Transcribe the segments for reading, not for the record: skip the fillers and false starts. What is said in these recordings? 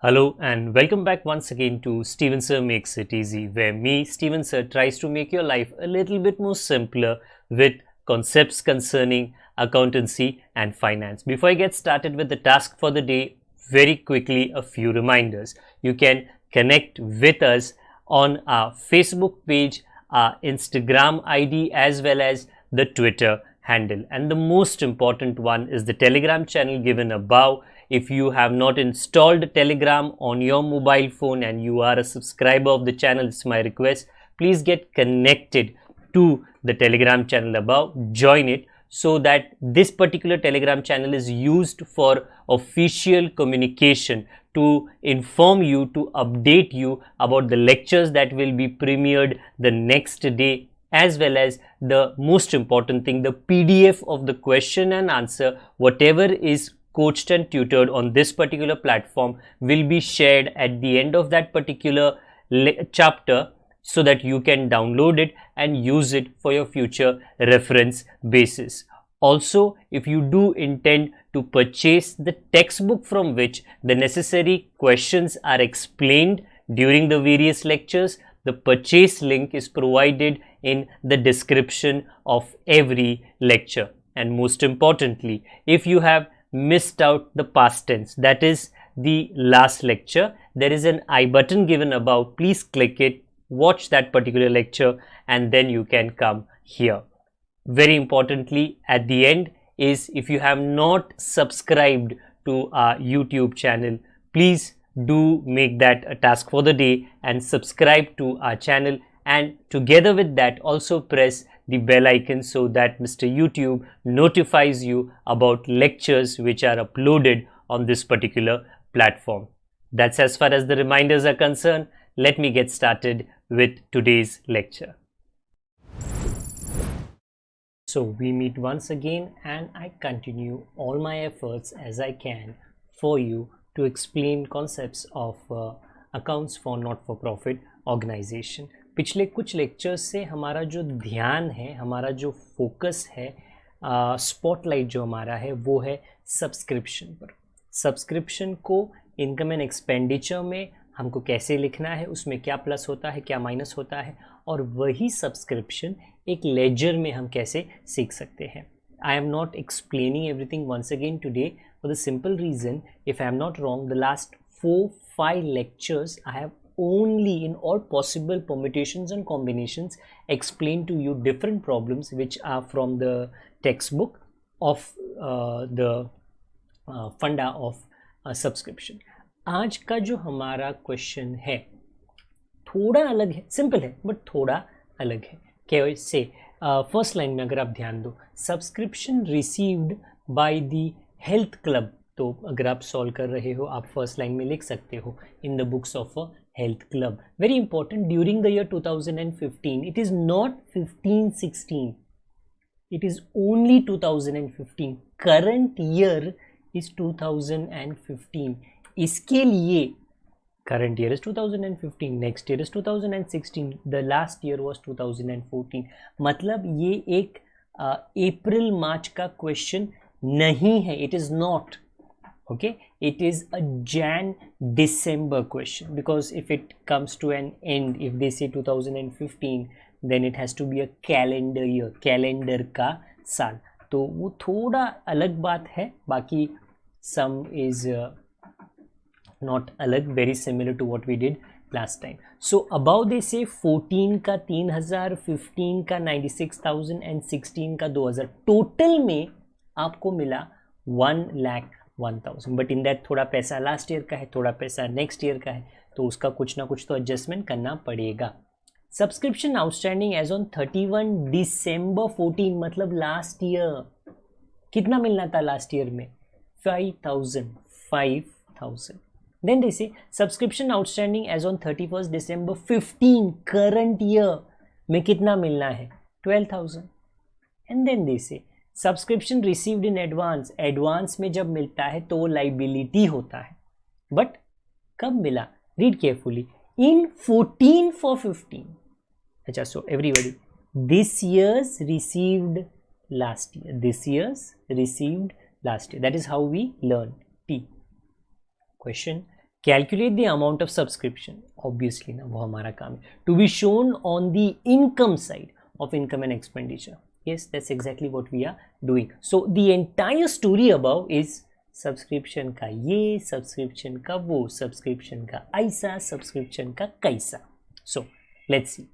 Hello and welcome back once again to Steven Sir Makes It Easy, where me, Steven Sir, tries to make your life a little bit more simpler with concepts concerning accountancy and finance. Before I get started with the task for the day, very quickly a few reminders. You can connect with us on our Facebook page, our Instagram ID, as well as the Twitter handle. And the most important one is the Telegram channel given above. If you have not installed Telegram on your mobile phone and you are a subscriber of the channel, it's my request, please get connected to the Telegram channel above, join it, so that this particular Telegram channel is used for official communication to inform you, to update you about the lectures that will be premiered the next day, as well as the most important thing, the PDF of the question and answer, whatever is coached and tutored on this particular platform will be shared at the end of that particular chapter, so that you can download it and use it for your future reference basis. Also, if you do intend to purchase the textbook from which the necessary questions are explained during the various lectures, the purchase link is provided in the description of every lecture. And most importantly, if you have missed out the past tense, that is the last lecture, there is an I button given above. Please click it, watch that particular lecture, and then you can come here. Very importantly, at the end is, if you have not subscribed to our YouTube channel, please do make that a task for the day and subscribe to our channel, and together with that also press the bell icon so that Mr. YouTube notifies you about lectures which are uploaded on this particular platform. That's as far as the reminders are concerned. Let me get started with today's lecture. So we meet once again and I continue all my efforts as I can for you to explain concepts of accounts for not-for-profit organization. पिछले कुछ lectures से हमारा जो ध्यान है, हमारा जो focus है, स्पॉटलाइट जो हमारा है वो है सब्सक्रिप्शन पर. सब्सक्रिप्शन को इनकम एंड एक्सपेंडिचर में हमको कैसे लिखना है, उसमें क्या प्लस होता है, क्या माइनस होता है, और वही सब्सक्रिप्शन एक लेजर में हम कैसे सीख सकते हैं. I am not explaining everything once again today for the simple reason, if I am not wrong, the last 4-5 lectures I have only, in all possible permutations and combinations, explain to you different problems which are from the textbook of the funda of subscription. आज का जो हमारा question है थोड़ा अलग है, simple है but थोड़ा अलग है. कैसे? फर्स्ट लाइन में अगर आप ध्यान दो, subscription received by the health club, तो अगर आप सॉल्व कर रहे हो आप फर्स्ट लाइन में लिख सकते हो, in the books of a health club. Very important, during the year 2015, it is not 15-16, it is only 2015. Current year is 2015. इसके लिए current year is 2015, next year is 2016, the last year was 2014. मतलब ये एक अप्रैल मार्च का question नहीं है, it is not. Okay, it is a Jan December question, because if it comes to an end, if they say 2015, then it has to be a calendar year, calendar का साल. तो वो थोड़ा अलग बात है, बाकी some is not अलग, very similar to what we did last time. So above they say 14 का 3000, 15 का 96,000 and 16 का 2000, टोटल में आपको मिला 1,01,000. बट इन दैट थोड़ा पैसा लास्ट ईयर का है, थोड़ा पैसा नेक्स्ट ईयर का है, तो उसका कुछ ना कुछ तो एडजस्टमेंट करना पड़ेगा. सब्सक्रिप्शन आउटस्टैंडिंग एज ऑन 31 दिसंबर 14, मतलब लास्ट ईयर कितना मिलना था लास्ट ईयर में? 5,000. Then they say subscription outstanding as on 31 December 15, current year में कितना मिलना है? 12,000. And then they say subscription received in advance, advance में जब मिलता है तो वो लाइबिलिटी होता है, बट कब मिला? Read carefully, in 14 for 15. अच्छा, so everybody, this years received last year, this years received last year, that is how we learn. T question, calculate the amount of subscription, obviously ना वो हमारा काम है, to be shown on the income side of income and expenditure. Yes, that's exactly what we are doing. So the entire story above is subscription का ये, subscription का वो, subscription का ऐसा, सब्सक्रिप्शन का कैसा. So let's see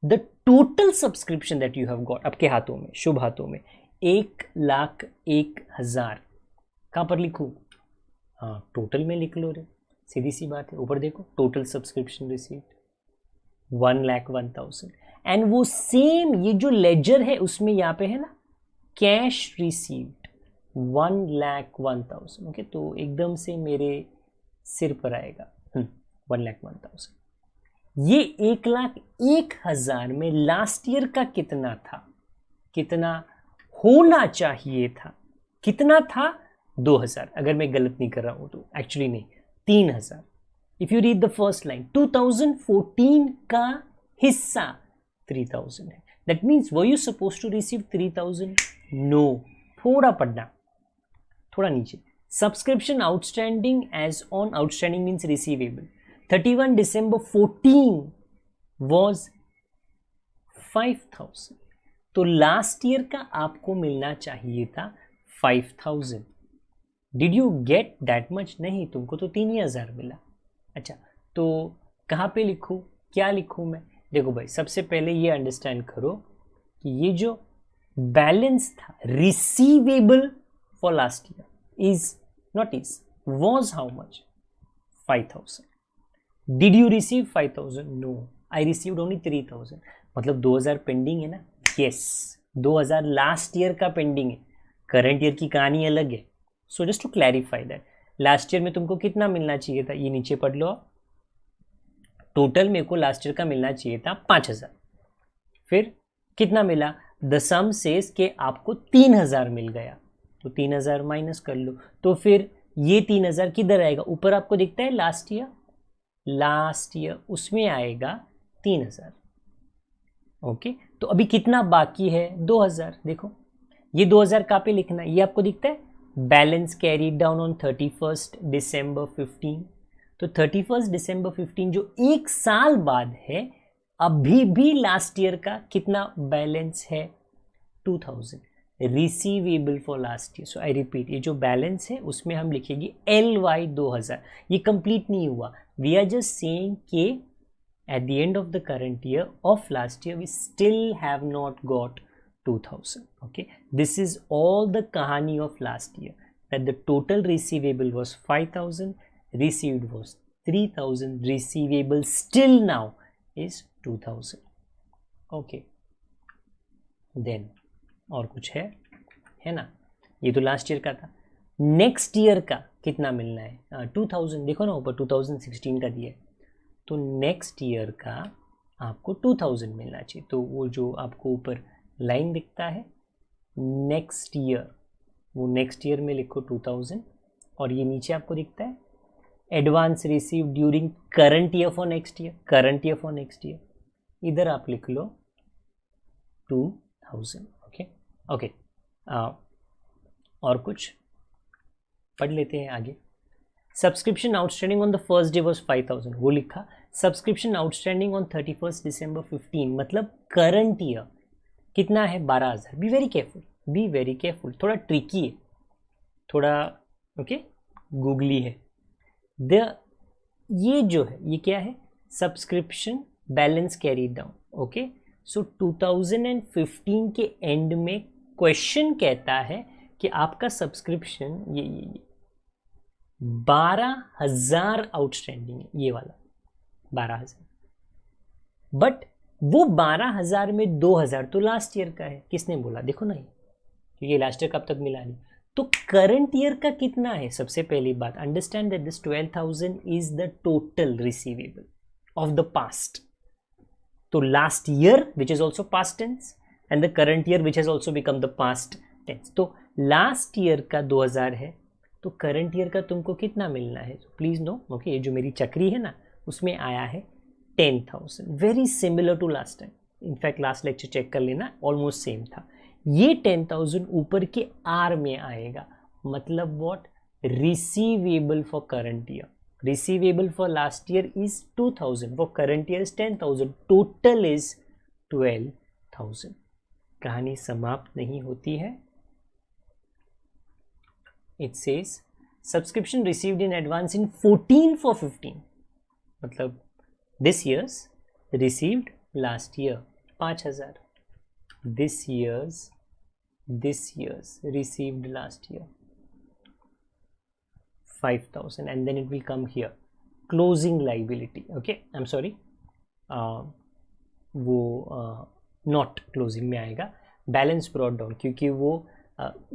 the total subscription that you have got. आपके हाथों में, शुभ हाथों में 1,01,000. कहाँ पर लिखूँ? हाँ, टोटल में लिख लो रे, सीधी सी बात है. ऊपर देखो, टोटल सब्सक्रिप्शन रिसीव्ड 1,01,000. एंड वो सेम ये जो लेजर है उसमें यहाँ पे है ना कैश रिसीव्ड 1,01,000. ओके, तो एकदम से मेरे सिर पर आएगा 1,01,000. ये 1,01,000 में लास्ट ईयर का कितना था, कितना होना चाहिए था, कितना था? 2,000. अगर मैं गलत नहीं कर रहा हूँ तो एक्चुअली नहीं, 3,000. If you read the first line, 2014 का हिस्सा 3,000 है. That means were you suppose to receive 3,000? No. थोड़ा पढ़ना, थोड़ा नीचे. Subscription outstanding as on, outstanding means receivable, 31 December 14 was 5,000. तो लास्ट ईयर का आपको मिलना चाहिए था 5,000. Did you get that much? नहीं, तुमको तो 3,000 मिला. अच्छा, तो कहाँ पे लिखूँ, क्या लिखूँ मैं? देखो भाई, सबसे पहले ये अंडरस्टैंड करो कि ये जो बैलेंस था receivable for last year is not is was how much? 5,000. Did you receive 5,000? No, I received only 3,000. मतलब 2,000 पेंडिंग है ना? यस, 2,000 लास्ट ईयर का पेंडिंग है. करंट ईयर की कहानी अलग है. So just to clarify that, last year में तुमको कितना मिलना चाहिए था, ये नीचे पढ़ लो. टोटल मेरे को लास्ट ईयर का मिलना चाहिए था 5,000. फिर कितना मिला? द सम सेज के आपको 3,000 मिल गया, तो 3,000 माइनस कर लो. तो फिर ये 3,000 किधर आएगा? ऊपर आपको दिखता है लास्ट ईयर, लास्ट ईयर उसमें आएगा 3,000. ओके, तो अभी कितना बाकी है? 2,000. देखो, ये 2,000 कहाँ पे लिखना है? ये आपको दिखता है balance carried down on 31 December 15. तो 31 December 15 जो एक साल बाद है, अभी भी लास्ट ईयर का कितना बैलेंस है? 2,000 receivable for last year. So I repeat, ये जो बैलेंस है उसमें हम लिखेंगे LY 2,000. ये कंप्लीट नहीं हुआ. वी आर जस्ट सेइंग के at the end of the current year of last year we still have not got 2,000. Okay, this is all the kahani of last year, that the total receivable was 5,000, received was 3,000, receivable still now is 2,000. Okay, then और कुछ है ना? ये तो last year का था. Next year का कितना मिलना है? 2,000. देखो ना ऊपर 2016 का दिया है, तो नेक्स्ट ईयर का आपको 2,000 मिलना चाहिए. तो वो जो आपको ऊपर लाइन दिखता है नेक्स्ट ईयर, वो नेक्स्ट ईयर में लिखो 2,000. और ये नीचे आपको दिखता है advance receive during current year for next year, current year for next year, इधर आप लिख लो 2,000. ओके, और कुछ पढ़ लेते हैं आगे. Subscription outstanding on the first day was 5,000, वो लिखा. सब्सक्रिप्शन आउटस्टैंडिंग ऑन 31 December 15, मतलब करंट ईयर कितना है? 12,000. Be very careful, be very careful. थोड़ा ट्रिकी है, थोड़ा ओके गूगली है. ये जो है ये क्या है? Subscription balance carry down. Okay, so 2015 के एंड में क्वेश्चन कहता है कि आपका सब्सक्रिप्शन ये 12,000 आउटस्टैंडिंग है, ये वाला 12,000. बट वो 12,000 में 2,000 तो लास्ट ईयर का है. किसने बोला? देखो ना, क्योंकि लास्ट ईयर कब तक मिला नहीं. तो करंट ईयर का कितना है? सबसे पहली बात, understand that this 12,000 is the total receivable of the past. तो last year which is also past tense and the current year which has also become the past tense. तो लास्ट ईयर का 2,000 है, तो करंट ईयर का तुमको कितना मिलना है? Please no. ओके, ये जो मेरी चक्री है ना उसमें आया है 10,000. Very similar to last time. In fact last lecture check कर लेना, ऑलमोस्ट सेम था. ये 10,000 ऊपर के आर में आएगा, मतलब what? Receivable for current year. receivable for last year is 2000, for current year is 10,000, total is 12,000. कहानी समाप्त नहीं होती है. It says subscription received in advance in 14 for 15, मतलब this year's received last year 5,000, this year's received last year 5,000, and then it will come here closing liability. Okay, I'm sorry, वो not closing में आएगा, balance brought down, क्योंकि वो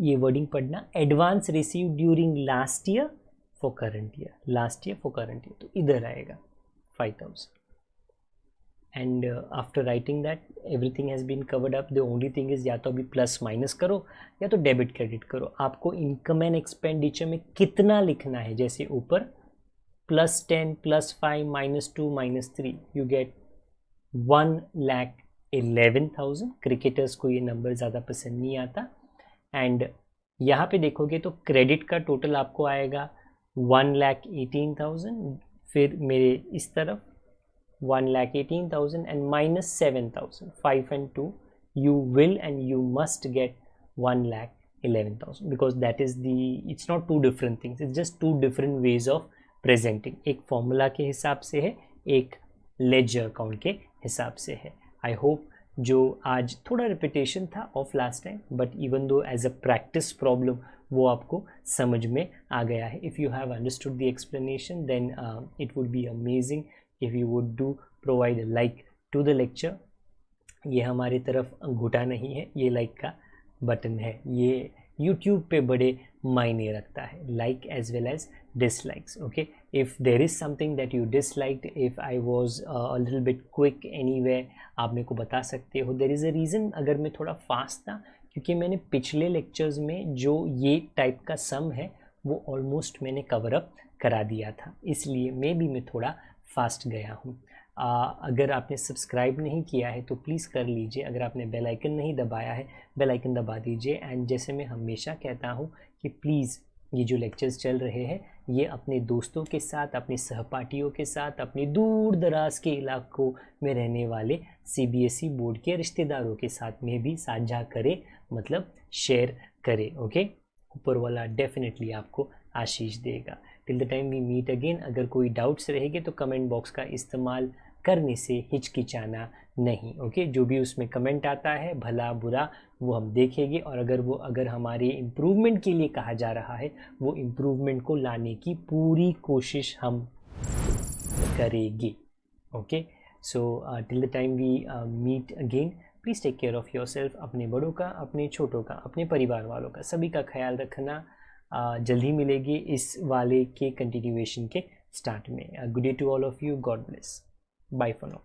ये wording पढ़ना, advance receive during last year for current year, last year for current year, तो इधर आएगा 5,000. And after writing that everything has been covered up. The only thing is या तो अभी प्लस माइनस करो या तो डेबिट क्रेडिट करो. आपको इनकम एंड एक्सपेंडिचर में कितना लिखना है, जैसे ऊपर +10, +5, -2, -3, यू गेट 1,11,000. क्रिकेटर्स को ये नंबर ज़्यादा पसंद नहीं आता. एंड यहाँ पे देखोगे तो क्रेडिट का टोटल आपको आएगा 1,18,000, फिर मेरे इस तरफ 1,18,000 and -7,000, 5 and 2, you will and you must get 1,11,000, because that is the, it's not two different things, it's just two different ways of presenting. एक फॉर्मूला के हिसाब से है, एक लेजर अकाउंट के हिसाब से है. आई होप जो आज थोड़ा रिपीटेशन था of last time, but even though as a practice problem वो आपको समझ में आ गया है. If you have understood the explanation then it would be amazing if you would do provide like to the lecture. ये हमारी तरफ अंगूठा नहीं है, ये लाइक का बटन है. ये YouTube पे बड़े मायने रखता है, like as well as dislikes. Okay, if there is something that you disliked, if I was a little bit quick anywhere, आप मेरे को बता सकते हो. there is a reason अगर मैं थोड़ा फास्ट था, क्योंकि मैंने पिछले लेक्चर्स में जो ये टाइप का सम है वो ऑलमोस्ट मैंने कवर अप करा दिया था, इसलिए मे बी मैं थोड़ा फास्ट गया हूँ. अगर आपने सब्सक्राइब नहीं किया है तो प्लीज़ कर लीजिए. अगर आपने बेल आइकन नहीं दबाया है, बेल आइकन दबा दीजिए. एंड जैसे मैं हमेशा कहता हूँ कि प्लीज़ ये जो लेक्चर्स चल रहे हैं ये अपने दोस्तों के साथ, अपने सहपाठियों के साथ, अपने दूर दराज के इलाकों में रहने वाले CBSE बोर्ड के रिश्तेदारों के साथ में भी साझा करें, मतलब शेयर करें. ओके, ऊपर वाला डेफिनेटली आपको आशीष देगा. Till the time we meet again, अगर कोई डाउट्स रहेंगे तो कमेंट बॉक्स का इस्तेमाल करने से हिचकिचाना नहीं. ओके, जो भी उसमें कमेंट आता है भला बुरा वो हम देखेंगे, और अगर हमारे इम्प्रूवमेंट के लिए कहा जा रहा है वो इम्प्रूवमेंट को लाने की पूरी कोशिश हम करेंगे. Okay, so till the time we meet again, please take care of yourself. अपने बड़ों का, अपने छोटों का, अपने परिवार वालों का, सभी का ख्याल रखना. जल्द ही मिलेगी इस वाले के कंटिन्यूएशन के स्टार्ट में. Good day to all of you, god bless, bye for now.